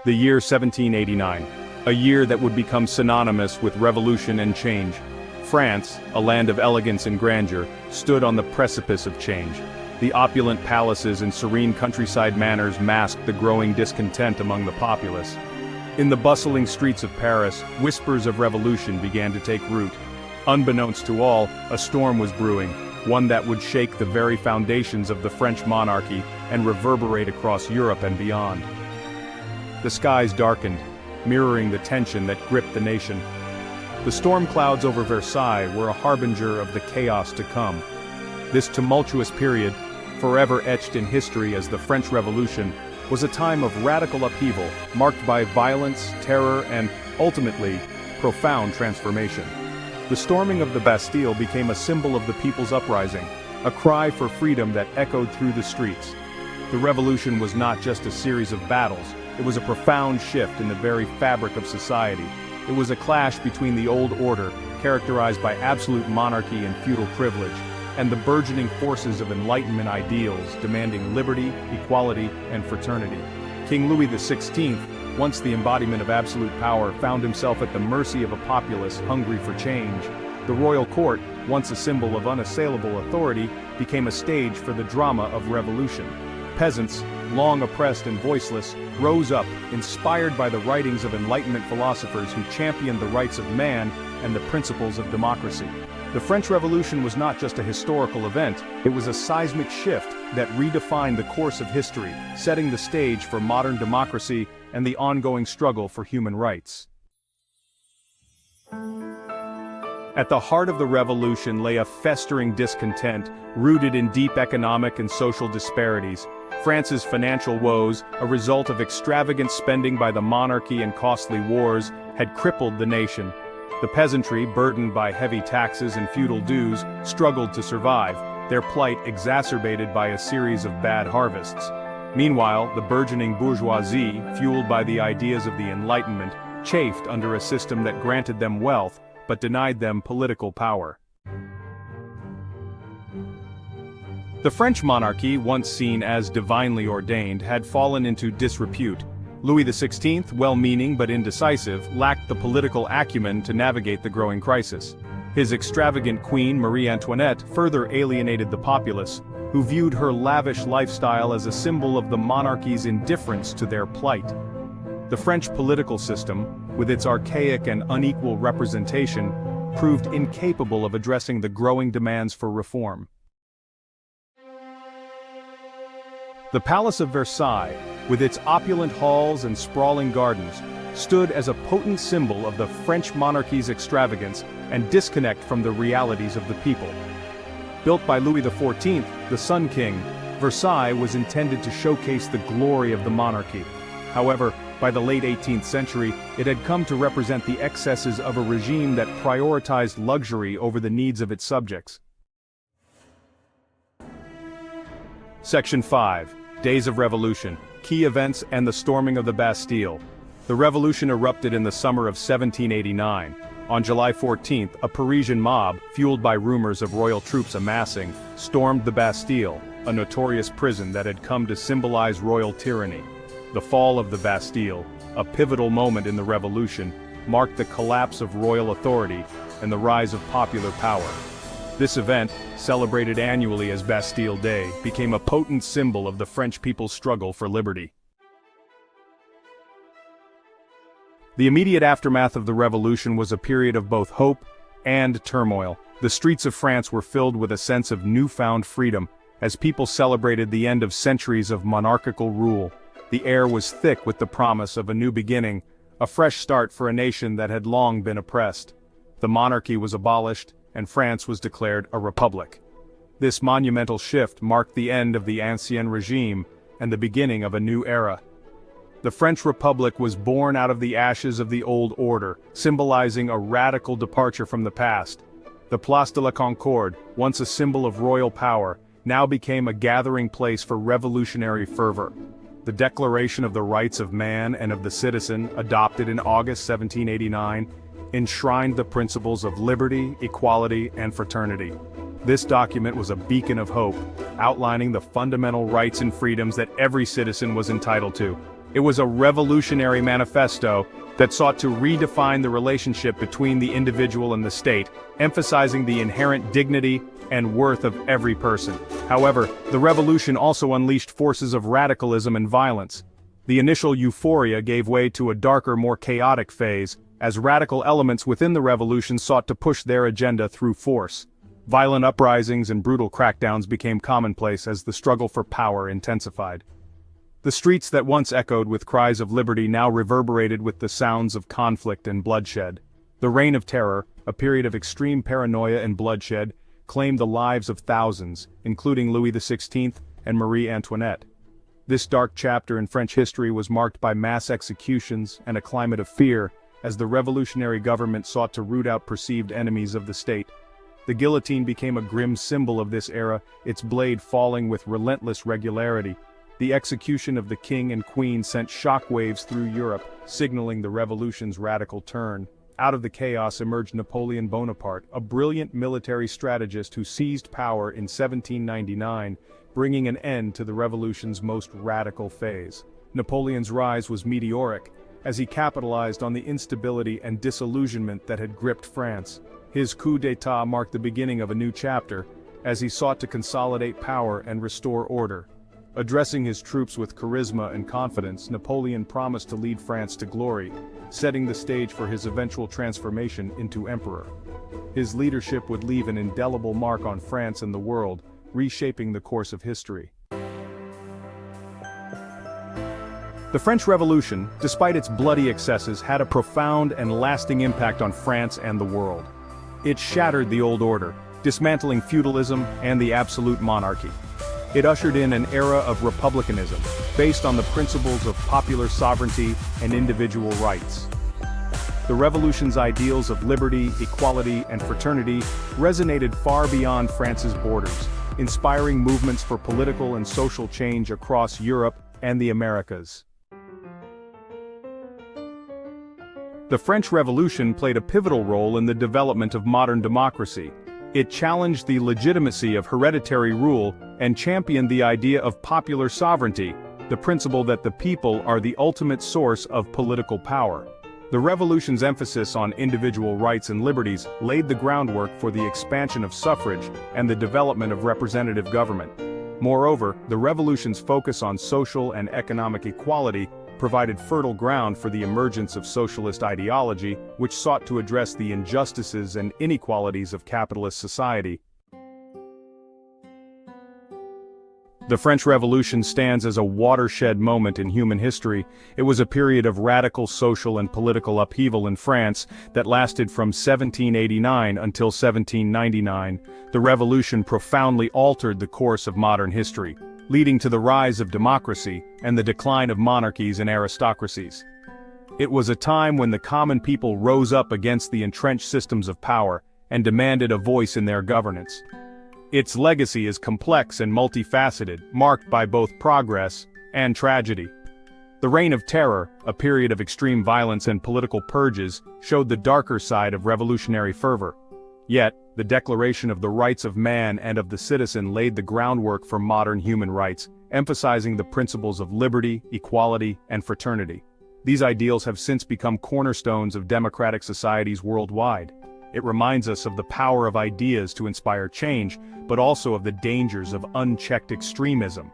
The year 1789, a year that would become synonymous with revolution and change. France, a land of elegance and grandeur, stood on the precipice of change. The opulent palaces and serene countryside manners masked the growing discontent among the populace. In the bustling streets of Paris, whispers of revolution began to take root. Unbeknownst to all, a storm was brewing, one that would shake the very foundations of the French monarchy and reverberate across Europe and beyond. The skies darkened, mirroring the tension that gripped the nation. The storm clouds over Versailles were a harbinger of the chaos to come. This tumultuous period, forever etched in history as the French Revolution, was a time of radical upheaval, marked by violence, terror, and, ultimately, profound transformation. The storming of the Bastille became a symbol of the people's uprising, a cry for freedom that echoed through the streets. The revolution was not just a series of battles, it was a profound shift in the very fabric of society. It was a clash between the old order, characterized by absolute monarchy and feudal privilege, and the burgeoning forces of Enlightenment ideals demanding liberty, equality, and fraternity. King Louis XVI, once the embodiment of absolute power, found himself at the mercy of a populace hungry for change. The royal court, once a symbol of unassailable authority, became a stage for the drama of revolution. Peasants, long oppressed and voiceless, rose up, inspired by the writings of Enlightenment philosophers who championed the rights of man and the principles of democracy. The French Revolution was not just a historical event, it was a seismic shift that redefined the course of history, setting the stage for modern democracy and the ongoing struggle for human rights. At the heart of the revolution lay a festering discontent, rooted in deep economic and social disparities. France's financial woes, a result of extravagant spending by the monarchy and costly wars, had crippled the nation. The peasantry, burdened by heavy taxes and feudal dues, struggled to survive, their plight exacerbated by a series of bad harvests. Meanwhile, the burgeoning bourgeoisie, fueled by the ideas of the Enlightenment, chafed under a system that granted them wealth, but denied them political power. The French monarchy, once seen as divinely ordained, had fallen into disrepute. Louis XVI, well-meaning but indecisive, lacked the political acumen to navigate the growing crisis. His extravagant queen, Marie Antoinette, further alienated the populace, who viewed her lavish lifestyle as a symbol of the monarchy's indifference to their plight. The French political system, with its archaic and unequal representation, proved incapable of addressing the growing demands for reform. The Palace of Versailles, with its opulent halls and sprawling gardens, stood as a potent symbol of the French monarchy's extravagance and disconnect from the realities of the people. Built by Louis XIV, the Sun King, Versailles was intended to showcase the glory of the monarchy. However, by the late 18th century, it had come to represent the excesses of a regime that prioritized luxury over the needs of its subjects. Section 5. Days of Revolution, Key Events and the Storming of the Bastille. The revolution erupted in the summer of 1789. On July 14th, a Parisian mob, fueled by rumors of royal troops amassing, stormed the Bastille, a notorious prison that had come to symbolize royal tyranny. The fall of the Bastille, a pivotal moment in the revolution, marked the collapse of royal authority and the rise of popular power. This event, celebrated annually as Bastille Day, became a potent symbol of the French people's struggle for liberty. The immediate aftermath of the revolution was a period of both hope and turmoil. The streets of France were filled with a sense of newfound freedom, as people celebrated the end of centuries of monarchical rule. The air was thick with the promise of a new beginning, a fresh start for a nation that had long been oppressed. The monarchy was abolished, and France was declared a republic. This monumental shift marked the end of the Ancien regime and the beginning of a new era. The French Republic was born out of the ashes of the old order, symbolizing a radical departure from the past. The Place de la Concorde, once a symbol of royal power, now became a gathering place for revolutionary fervor. The Declaration of the Rights of Man and of the Citizen, adopted in August 1789, enshrined the principles of liberty, equality, and fraternity. This document was a beacon of hope, outlining the fundamental rights and freedoms that every citizen was entitled to. It was a revolutionary manifesto that sought to redefine the relationship between the individual and the state, emphasizing the inherent dignity and worth of every person. However, the revolution also unleashed forces of radicalism and violence. The initial euphoria gave way to a darker, more chaotic phase, as radical elements within the revolution sought to push their agenda through force. Violent uprisings and brutal crackdowns became commonplace as the struggle for power intensified. The streets that once echoed with cries of liberty now reverberated with the sounds of conflict and bloodshed. The Reign of Terror, a period of extreme paranoia and bloodshed, claimed the lives of thousands, including Louis XVI and Marie Antoinette. This dark chapter in French history was marked by mass executions and a climate of fear, as the revolutionary government sought to root out perceived enemies of the state. The guillotine became a grim symbol of this era, its blade falling with relentless regularity. The execution of the king and queen sent shockwaves through Europe, signaling the revolution's radical turn. Out of the chaos emerged Napoleon Bonaparte, a brilliant military strategist who seized power in 1799, bringing an end to the revolution's most radical phase. Napoleon's rise was meteoric, as he capitalized on the instability and disillusionment that had gripped France. His coup d'état marked the beginning of a new chapter, as he sought to consolidate power and restore order. Addressing his troops with charisma and confidence, Napoleon promised to lead France to glory, setting the stage for his eventual transformation into emperor. His leadership would leave an indelible mark on France and the world, reshaping the course of history. The French Revolution, despite its bloody excesses, had a profound and lasting impact on France and the world. It shattered the old order, dismantling feudalism and the absolute monarchy. It ushered in an era of republicanism, based on the principles of popular sovereignty and individual rights. The revolution's ideals of liberty, equality, and fraternity resonated far beyond France's borders, inspiring movements for political and social change across Europe and the Americas. The French Revolution played a pivotal role in the development of modern democracy. It challenged the legitimacy of hereditary rule and championed the idea of popular sovereignty, the principle that the people are the ultimate source of political power. The revolution's emphasis on individual rights and liberties laid the groundwork for the expansion of suffrage and the development of representative government. Moreover, the revolution's focus on social and economic equality provided fertile ground for the emergence of socialist ideology, which sought to address the injustices and inequalities of capitalist society. The French Revolution stands as a watershed moment in human history. It was a period of radical social and political upheaval in France that lasted from 1789 until 1799. The revolution profoundly altered the course of modern history, leading to the rise of democracy and the decline of monarchies and aristocracies. It was a time when the common people rose up against the entrenched systems of power and demanded a voice in their governance. Its legacy is complex and multifaceted, marked by both progress and tragedy. The Reign of Terror, a period of extreme violence and political purges, showed the darker side of revolutionary fervor. Yet, the Declaration of the Rights of Man and of the Citizen laid the groundwork for modern human rights, emphasizing the principles of liberty, equality, and fraternity. These ideals have since become cornerstones of democratic societies worldwide. It reminds us of the power of ideas to inspire change, but also of the dangers of unchecked extremism.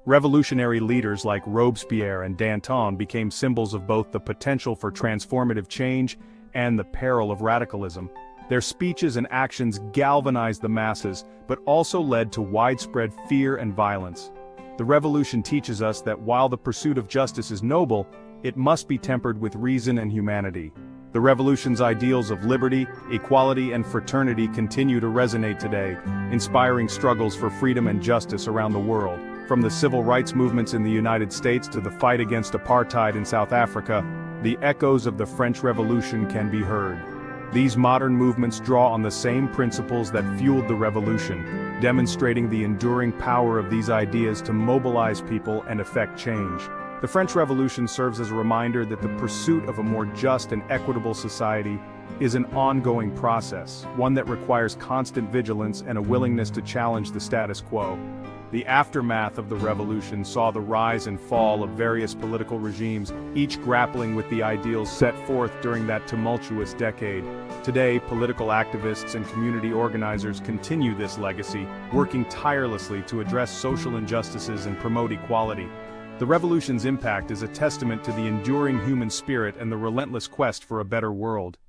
Revolutionary leaders like Robespierre and Danton became symbols of both the potential for transformative change and the peril of radicalism. Their speeches and actions galvanized the masses, but also led to widespread fear and violence. The revolution teaches us that while the pursuit of justice is noble, it must be tempered with reason and humanity. The revolution's ideals of liberty, equality, and fraternity continue to resonate today, inspiring struggles for freedom and justice around the world. From the civil rights movements in the United States to the fight against apartheid in South Africa, the echoes of the French Revolution can be heard. These modern movements draw on the same principles that fueled the revolution, demonstrating the enduring power of these ideas to mobilize people and effect change. The French Revolution serves as a reminder that the pursuit of a more just and equitable society is an ongoing process, one that requires constant vigilance and a willingness to challenge the status quo. The aftermath of the revolution saw the rise and fall of various political regimes, each grappling with the ideals set forth during that tumultuous decade. Today, political activists and community organizers continue this legacy, working tirelessly to address social injustices and promote equality. The revolution's impact is a testament to the enduring human spirit and the relentless quest for a better world.